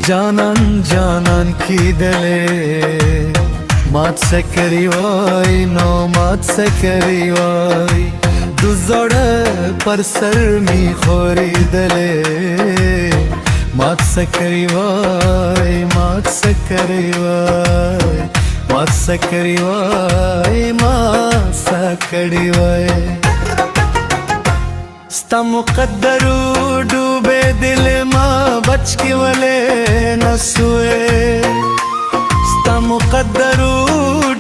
Canan canan kidele Mat sekeri vay no mat sekeri vay Du zode par sar mi khori dele Mat sekeri vay mat sekeri vay Mat sekeri vay mat sekeri vay Sta muqaddaru डूबे दिल माँ बच के वले न सोए स्ता मुकद्दरू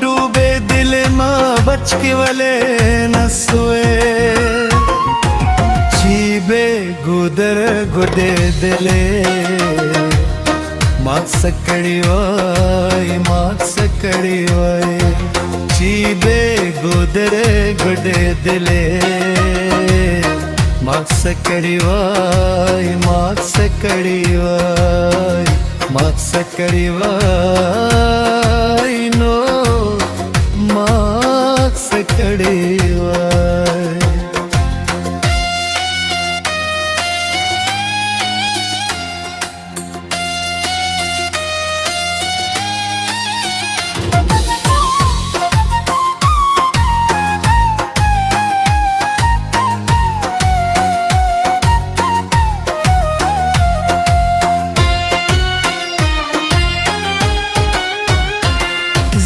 डूबे दिल माँ बच के वले न सोए चीबे गुदर गुदे दिले मात सकड़ी वाई मात सकड़ी वाई चीबे गुदर गुदे दिले मात सकड़ी वाई मात सकड़ी वाई मात सकड़ी वाई नो मात सकड़ी वाई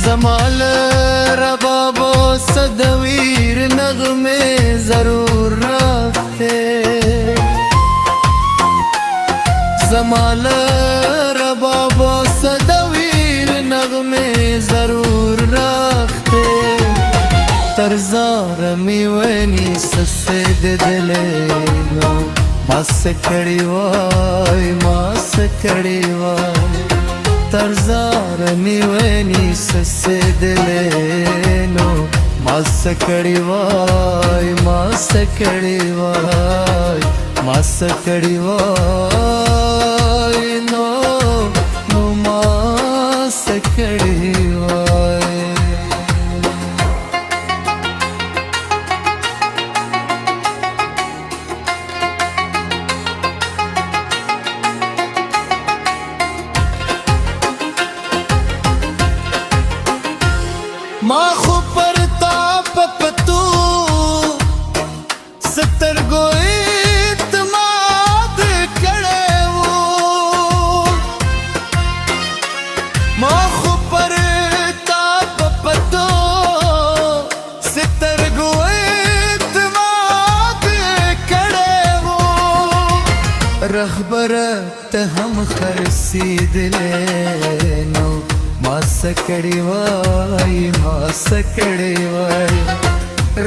जमाल रबाबो सदवीर नगमे जरूर रखते जमाल रबाबो सदवीर नगमे जरूर रखते तरजार मिवनी ससे दिले मास कड़ी वाई मास कड़ी वाई तरजार मिवनी ससे दिले नो मास कड़ी वाई मास कड़ी वाई मास कड़ी वाई नो नो मास कड़ी वाई माँ खुपर ताप पतू सतर गोईत माद कड़े वो माँ खुपर ताप पतू सतर गोईत माद कड़े वो रहबरत हम खरसी दिले नो मास कड़ी वाई मास कड़ी वाई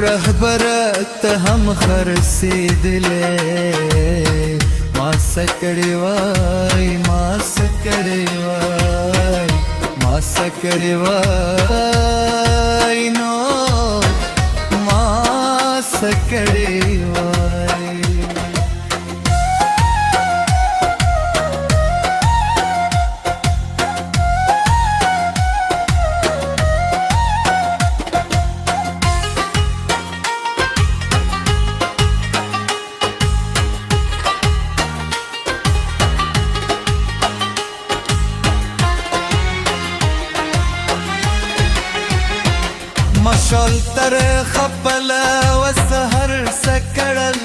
रहबरत हम खरसी दिले मास कड़ी वाई मास कड़ी वाई मास कड़ी वाई नो मास कड़ी वाई مشال تر خپل وسهر سکړل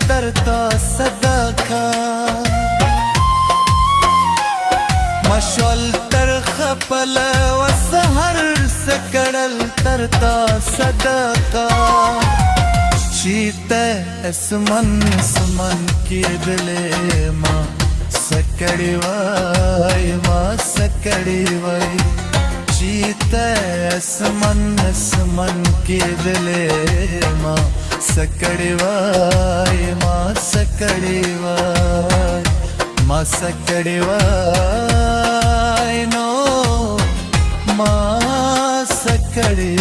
ترتا صدقه مشال تر خپل وسهر سکړل ترتا صدقه چیته اسمن سمن کې دلې ما سکړی وای ما سکړی وای چیتا اسمن اسمن کی دلے ماں سکڑی وائی ماں سکڑی وائی ماں سکڑی وائی نو ماں سکڑی